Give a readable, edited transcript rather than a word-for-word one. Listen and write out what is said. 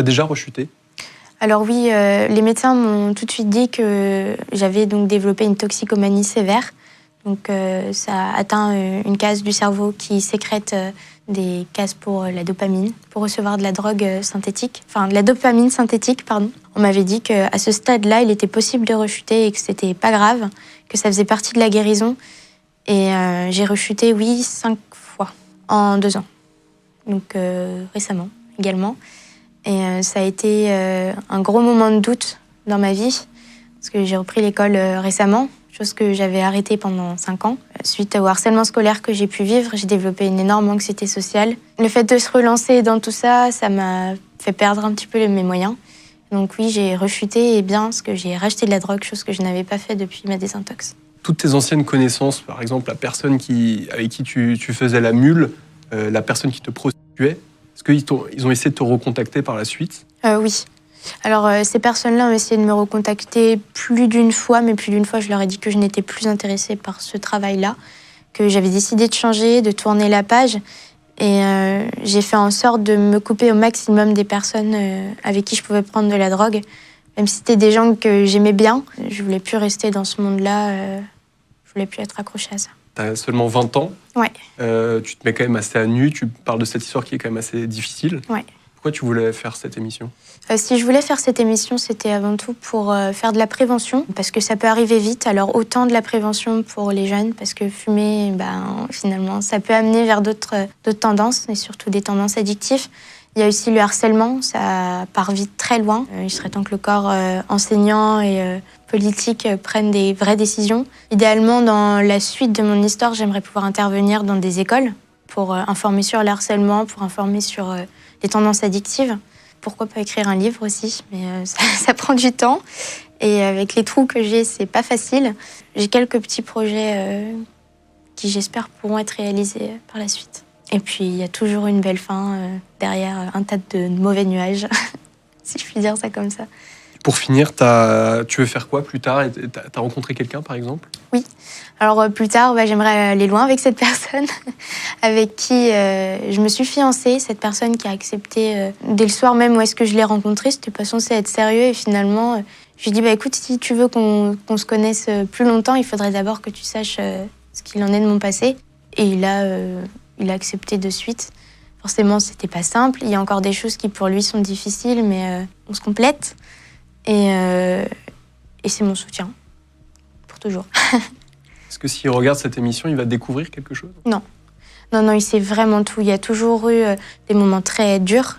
T'as déjà rechuté? Alors oui, les médecins m'ont tout de suite dit que j'avais donc développé une toxicomanie sévère. Donc ça a atteint une case du cerveau qui sécrète des cases pour la dopamine, pour recevoir de la drogue synthétique, enfin de la dopamine synthétique, pardon. On m'avait dit qu'à ce stade-là, il était possible de rechuter et que c'était pas grave, que ça faisait partie de la guérison. Et j'ai rechuté, oui, 5 fois en 2 ans. Donc récemment également. Et ça a été un gros moment de doute dans ma vie, parce que j'ai repris l'école récemment, chose que j'avais arrêtée pendant 5 ans. Suite au harcèlement scolaire que j'ai pu vivre, j'ai développé une énorme anxiété sociale. Le fait de se relancer dans tout ça, ça m'a fait perdre un petit peu mes moyens. Donc oui, j'ai rechuté, et bien, parce que j'ai racheté de la drogue, chose que je n'avais pas fait depuis ma désintox. Toutes tes anciennes connaissances, par exemple la personne avec qui tu faisais la mule, la personne qui te prostituait, est-ce qu'ils ont essayé de te recontacter par la suite? Oui. Alors, ces personnes-là ont essayé de me recontacter plus d'une fois, mais plus d'une fois, je leur ai dit que je n'étais plus intéressée par ce travail-là, que j'avais décidé de changer, de tourner la page. Et j'ai fait en sorte de me couper au maximum des personnes avec qui je pouvais prendre de la drogue. Même si c'était des gens que j'aimais bien, je voulais plus rester dans ce monde-là, je voulais plus être accrochée à ça. T'as seulement 20 ans. Ouais. Tu te mets quand même assez à nu, tu parles de cette histoire qui est quand même assez difficile. Ouais. Pourquoi tu voulais faire cette émission? Si je voulais faire cette émission, c'était avant tout pour faire de la prévention, parce que ça peut arriver vite. Alors autant de la prévention pour les jeunes, parce que fumer, finalement, ça peut amener vers d'autres tendances, et surtout des tendances addictives. Il y a aussi le harcèlement, ça part vite très loin. Il serait temps que le corps enseignant et politique prennent des vraies décisions. Idéalement, dans la suite de mon histoire, j'aimerais pouvoir intervenir dans des écoles pour informer sur le harcèlement, pour informer sur les tendances addictives. Pourquoi pas écrire un livre aussi, mais ça prend du temps. Et avec les trous que j'ai, c'est pas facile. J'ai quelques petits projets qui, j'espère, pourront être réalisés par la suite. Et puis, il y a toujours une belle fin derrière un tas de mauvais nuages, si je puis dire ça comme ça. Pour finir, tu veux faire quoi plus tard? T'as rencontré quelqu'un, par exemple? Oui. Alors, plus tard, j'aimerais aller loin avec cette personne avec qui je me suis fiancée. Cette personne qui a accepté, dès le soir même où est-ce que je l'ai rencontré, c'était pas censé être sérieux. Et finalement, je lui ai dit, écoute, si tu veux qu'on se connaisse plus longtemps, il faudrait d'abord que tu saches ce qu'il en est de mon passé. Et il a accepté de suite. Forcément, c'était pas simple. Il y a encore des choses qui, pour lui, sont difficiles, mais on se complète. Et c'est mon soutien. Pour toujours. Est-ce que s'il regarde cette émission, il va découvrir quelque chose? Non. Non, il sait vraiment tout. Il y a toujours eu des moments très durs.